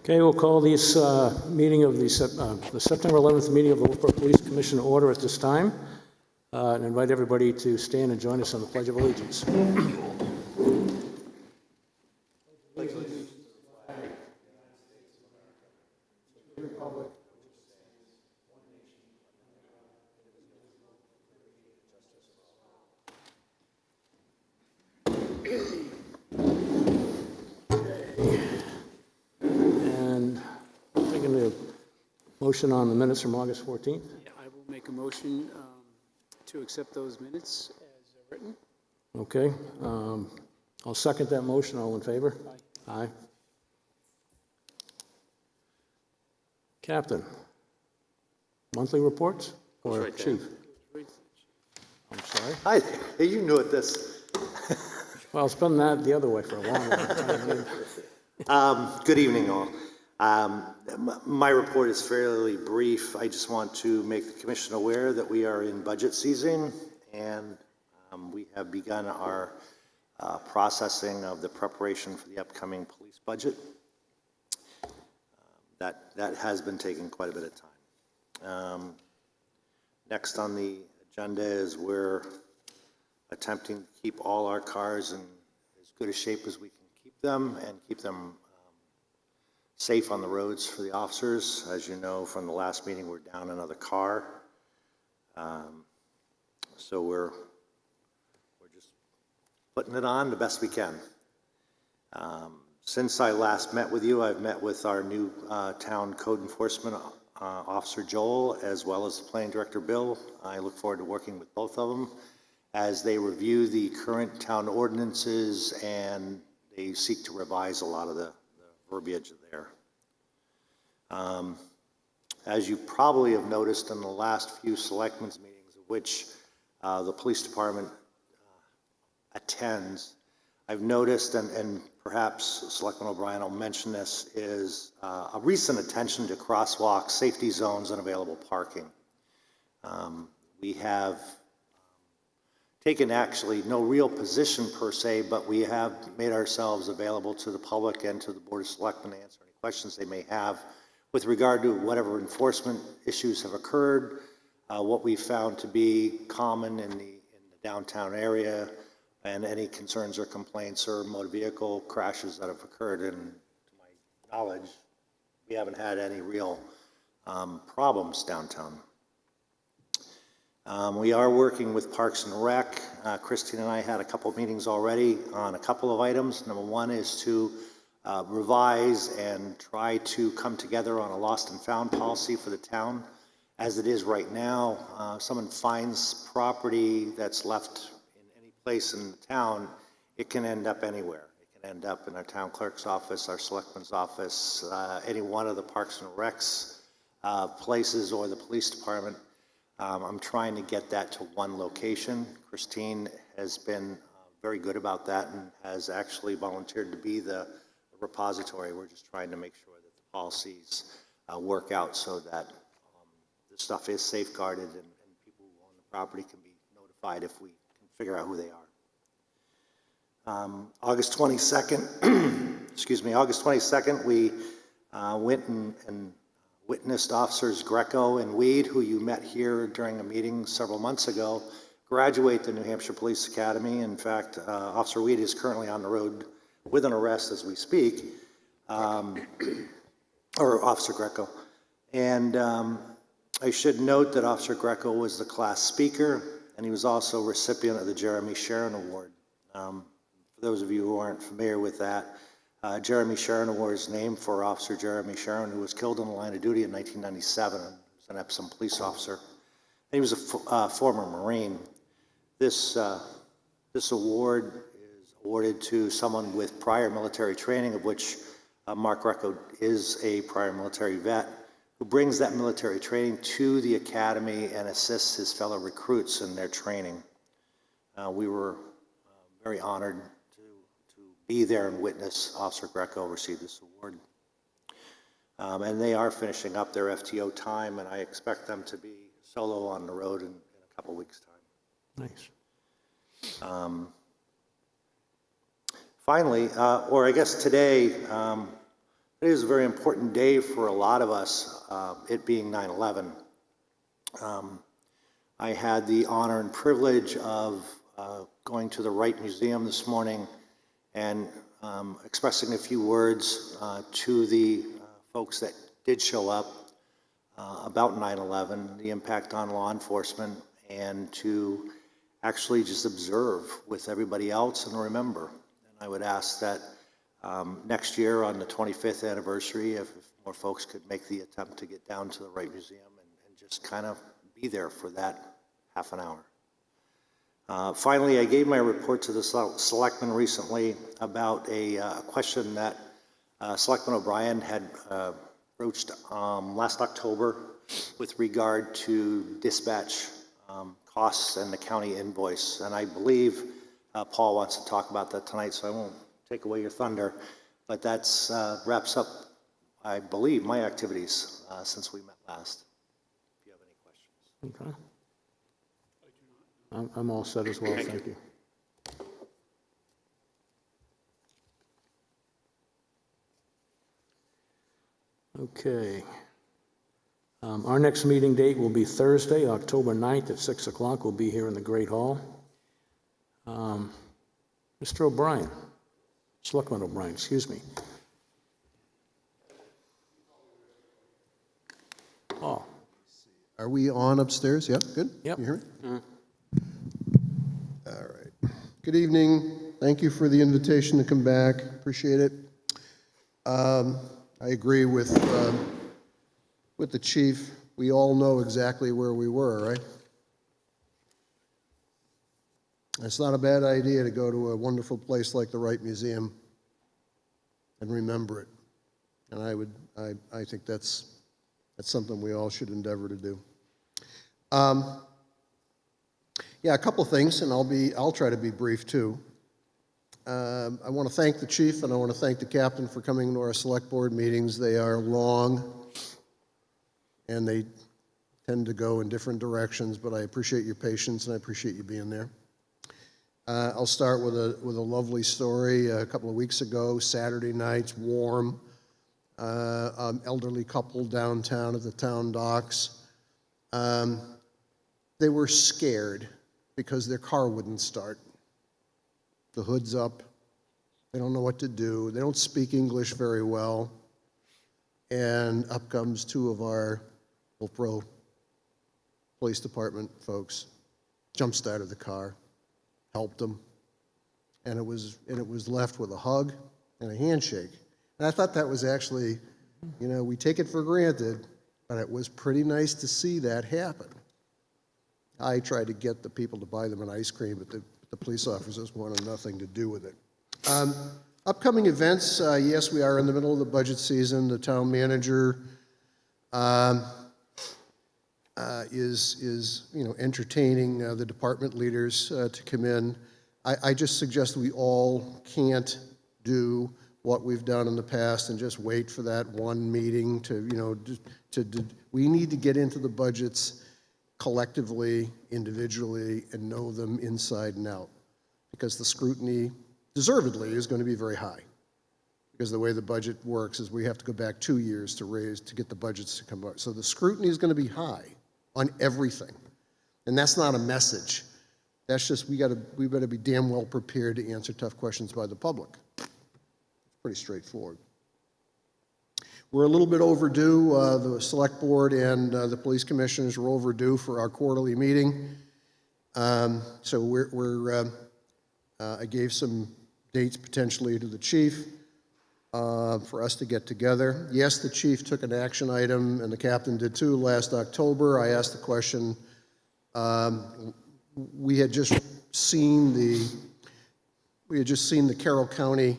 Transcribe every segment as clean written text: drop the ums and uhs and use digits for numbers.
Okay, we'll call this meeting of the September 11th meeting of the Wolfeboro Police Commission to order at this time, and invite everybody to stand and join us on the Pledge of Allegiance. And taking the motion on the minutes from August 14th. Yeah, I will make a motion to accept those minutes as written. Okay, I'll second that motion. All in favor? Aye. Aye. Captain, monthly reports or right there. chief? I'm sorry. Hi, hey, you knew it this. Well, it's been that the other way for a long time. Good evening, all. My report is fairly brief. I just want to make the commission aware that we are in budget season, and we have begun our processing of the preparation for the upcoming police budget. That has been taking quite a bit of time. Next on the agenda is we're attempting to keep all our cars in as good a shape as we can keep them and keep them safe on the roads for the officers. As you know from the last meeting, we're down another car. So we're just putting it on the best we can. Since I last met with you, I've met with our new town code enforcement officer Joel, as well as the planning director Bill. I look forward to working with both of them as they review the current town ordinances and they seek to revise a lot of the verbiage there. As you probably have noticed in the last few selectmen's meetings, of which the police department attends, I've noticed, and perhaps Selectman O'Brien will mention this, is a recent attention to crosswalks, safety zones, and available parking. We have taken actually no real position per se, but we have made ourselves available to the public and to the Board of Selectmen to answer any questions they may have with regard to whatever enforcement issues have occurred, what we found to be common in the downtown area, and any concerns or complaints or motor vehicle crashes that have occurred. And to my knowledge, we haven't had any real problems downtown. We are working with Parks and Rec. Christine and I had a couple of meetings already on a couple of items. Number one is to revise and try to come together on a lost and found policy for the town. As it is right now, someone finds property that's left in any place in the town, it can end up anywhere. It can end up in our town clerk's office, our selectman's office, any one of the Parks and Recs places, or the police department. I'm trying to get that to one location. Christine has been very good about that and has actually volunteered to be the repository. We're just trying to make sure that the policies work out so that the stuff is safeguarded and people who own the property can be notified if we can figure out who they are. August 22nd, excuse me, August 22nd, we went and witnessed Officers Greco and Weed, who you met here during a meeting several months ago, graduate the New Hampshire Police Academy. In fact, Officer Weed is currently on the road with an arrest as we speak, or Officer Greco. And I should note that Officer Greco was the class speaker, and he was also recipient of the Jeremy Sharon Award. For those of you who aren't familiar with that, Jeremy Sharon Award is named for Officer Jeremy Sharon, who was killed in the line of duty in 1997. He was an Epsom police officer. And he was a former Marine. This award is awarded to someone with prior military training, of which Mark Greco is a prior military vet, who brings that military training to the academy and assists his fellow recruits in their training. We were very honored to be there and witness Officer Greco receive this award. And they are finishing up their FTO time, and I expect them to be solo on the road in a couple weeks' time. Nice. Finally, or I guess today, It is a very important day for a lot of us, it being 9/11. I had the honor and privilege of going to the Wright Museum this morning and expressing a few words to the folks that did show up about 9/11, the impact on law enforcement, and to actually just observe with everybody else and remember. And I would ask that next year on the 25th anniversary, if more folks could make the attempt to get down to the Wright Museum and just kind of be there for that half an hour. Finally, I gave my report to the selectmen recently about a question that Selectman O'Brien had broached last October with regard to dispatch costs and the county invoice. And I believe Paul wants to talk about that tonight, so I won't take away your thunder. But that's wraps up, I believe, my activities since we met last. If you have any questions. Okay. I'm all set as well, thank you. Okay. Our next meeting date will be Thursday, October 9th at 6 o'clock. We'll be here in the Great Hall. Mr. O'Brien, Selectman O'Brien, excuse me. Oh, Are we on upstairs? Yep, good. Yep. You hear me? All right. Good evening. Thank you for the invitation to come back. Appreciate it. I agree with the chief. We all know exactly where we were, right? It's not a bad idea to go to a wonderful place like the Wright Museum and remember it. And I think that's something we all should endeavor to do. Yeah, a couple of things, and I'll try to be brief too. I want to thank the chief and I want to thank the captain for coming to our select board meetings. They are long and they tend to go in different directions, but I appreciate your patience and I appreciate you being there. I'll start with a lovely story. A couple of weeks ago, Saturday nights, warm, elderly couple downtown at the town docks. They were scared because their car wouldn't start. The hood's up. They don't know what to do. They don't speak English very well. And up comes two of our Wolfeboro Police Department folks, jumped out of the car, helped them, and it was left with a hug and a handshake. And I thought that was actually, we take it for granted, but it was pretty nice to see that happen. I tried to get the people to buy them an ice cream, but the police officers wanted nothing to do with it. Upcoming events, yes, we are in the middle of the budget season. The town manager is entertaining the department leaders to come in. I just suggest we all can't do what we've done in the past and just wait for that one meeting we need to get into the budgets collectively, individually, and know them inside and out, because the scrutiny, deservedly, is going to be very high. Because the way the budget works is we have to go back 2 years to get the budgets to come out. So the scrutiny is going to be high on everything. And that's not a message. That's just, we better be damn well prepared to answer tough questions by the public. It's pretty straightforward. We're a little bit overdue. The select board and the police commissioners were overdue for our quarterly meeting. So I gave some dates potentially to the chief for us to get together. Yes, the chief took an action item, and the captain did too, last October. I asked the question, we had just seen the Carroll County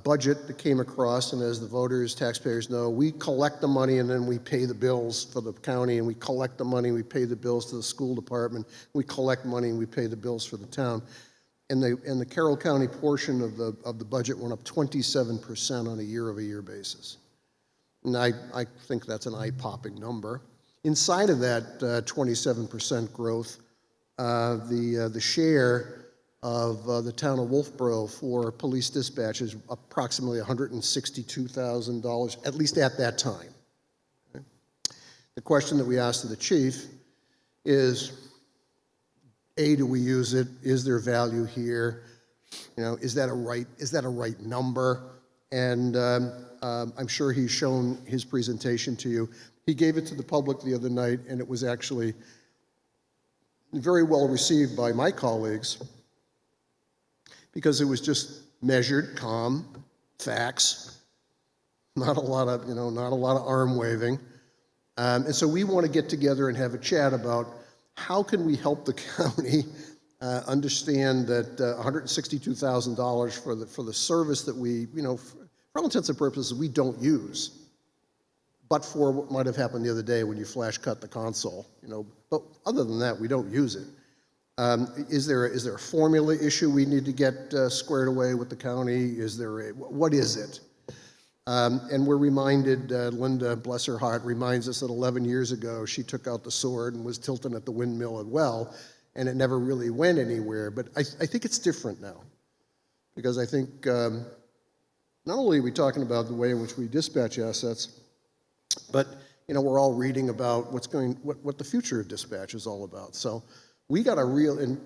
budget that came across, and as the voters, taxpayers know, we collect the money and then we pay the bills for the county, and we collect the money and we pay the bills to the school department. We collect money and we pay the bills for the town. And the Carroll County portion of the budget went up 27% on a year-over-year basis. And I think that's an eye-popping number. Inside of that 27% growth, the share of the town of Wolfeboro for police dispatch is approximately $162,000, at least at that time. Okay? The question that we asked of the chief is, A, do we use it? Is there value here? You know, is that a right number? And I'm sure he's shown his presentation to you. He gave it to the public the other night, and it was actually very well received by my colleagues because it was just measured, calm, facts, not a lot of arm waving. And so we want to get together and have a chat about how can we help the county understand that $162,000 for the service that we, for all intents and purposes, we don't use, but for what might have happened the other day when you flash cut the console, But other than that, we don't use it. Is there a formula issue we need to get squared away with the county? What is it? And we're reminded, Linda, bless her heart, reminds us that 11 years ago she took out the sword and was tilting at the windmill as well, and it never really went anywhere. But I think it's different now, because I think not only are we talking about the way in which we dispatch assets, but we're all reading about what the future of dispatch is all about. So we got a real, and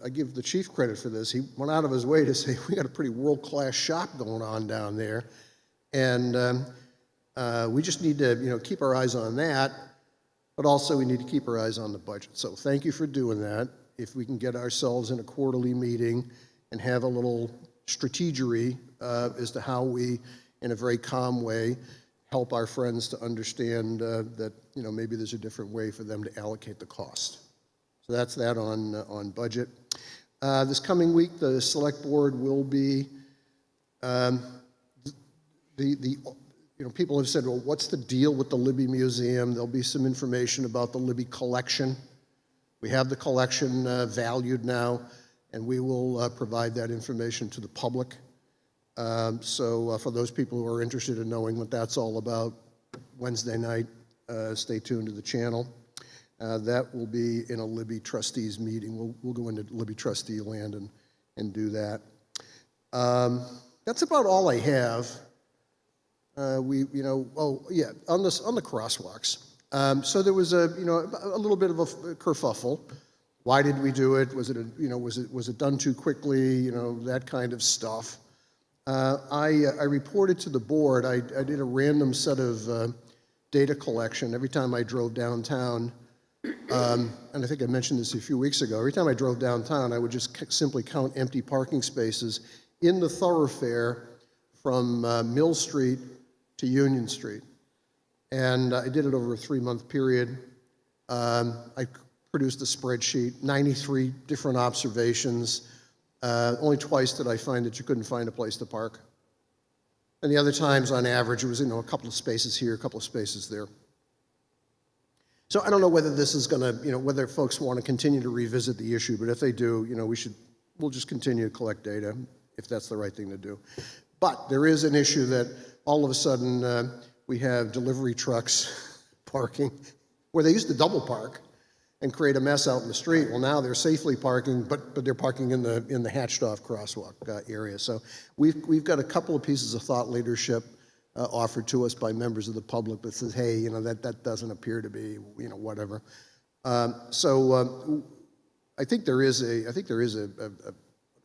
I give the chief credit for this. He went out of his way to say we got a pretty world-class shop going on down there, and we just need to keep our eyes on that, but also we need to keep our eyes on the budget. So thank you for doing that. If we can get ourselves in a quarterly meeting and have a little strategery as to how we, in a very calm way, help our friends to understand that maybe there's a different way for them to allocate the cost. So that's that on budget. This coming week, the select board will be people have said, well, what's the deal with the Libby Museum? There'll be some information about the Libby collection. We have the collection valued now, and we will provide that information to the public. So for those people who are interested in knowing what that's all about, Wednesday night, stay tuned to the channel. That will be in a Libby trustees meeting. We'll go into Libby trustee land and do that. That's about all I have. On the crosswalks. So there was a little bit of a kerfuffle. Why did we do it? Was it done too quickly? That kind of stuff. I reported to the board. I did a random set of data collection every time I drove downtown. And I think I mentioned this a few weeks ago. Every time I drove downtown, I would just simply count empty parking spaces in the thoroughfare from Mill Street to Union Street. And I did it over a 3-month period. I produced a spreadsheet, 93 different observations. Only twice did I find that you couldn't find a place to park. And the other times, on average, it was a couple of spaces here, a couple of spaces there. So I don't know whether this is going to, whether folks want to continue to revisit the issue, but if they do, we'll just continue to collect data if that's the right thing to do. But there is an issue that all of a sudden we have delivery trucks parking where they used to double park and create a mess out in the street. Well, now they're safely parking, but they're parking in the hatched-off crosswalk area. So we've got a couple of pieces of thought leadership offered to us by members of the public that says, hey, that doesn't appear to be, whatever. So I think there is a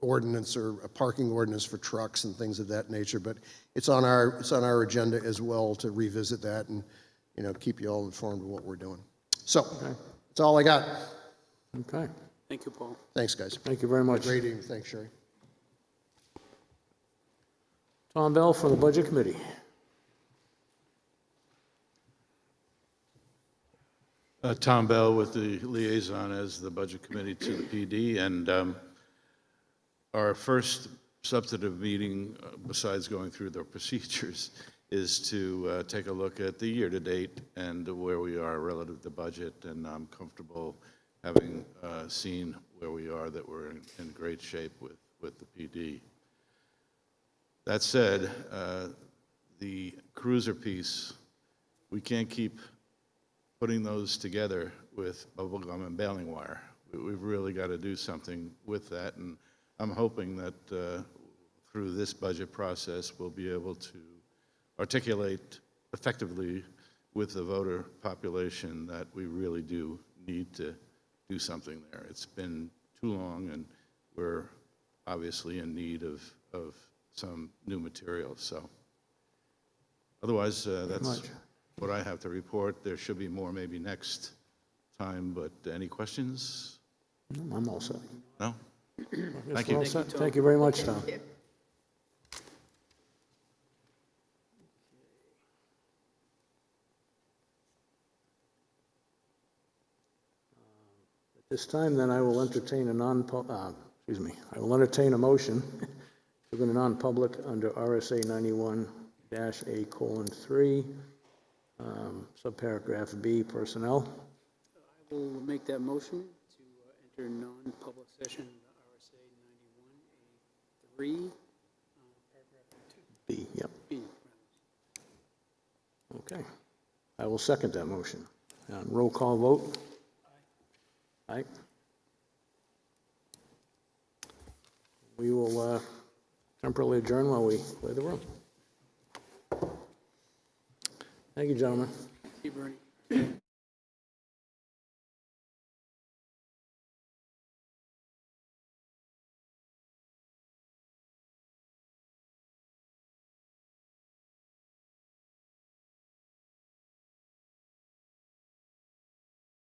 ordinance or a parking ordinance for trucks and things of that nature, but it's on our agenda as well to revisit that and keep you all informed of what we're doing. So that's all I got. Okay. Thank you, Paul. Thanks, guys. Thank you very much. Great evening. Thanks, Sherry. Tom Bell from the Budget Committee. Tom Bell with the liaison as the Budget Committee to the PD, and our first substantive meeting, besides going through the procedures, is to take a look at the year-to-date and where we are relative to budget, and I'm comfortable having seen where we are, that we're in great shape with the PD. That said, the cruiser piece, we can't keep putting those together with bubble gum and baling wire. We've really got to do something with that, and I'm hoping that through this budget process, we'll be able to articulate effectively with the voter population that we really do need to do something there. It's been too long, and we're obviously in need of some new material. So otherwise, that's much. what I have to report. There should be more maybe next time, but any questions? I'm all set. No? Yes, Thank we're you. all set. Thank you very much, Tom. At this time, then, I will entertain a I will entertain a motion to go to non-public under RSA 91-A:3, subparagraph B, personnel. I will make that motion to enter non-public session, RSA 91A3, paragraph B, yep. 2B. Okay. I will second that motion. Roll call vote. Aye. We will temporarily adjourn while we clear the room. Thank you, gentlemen. Thank you, Bernie.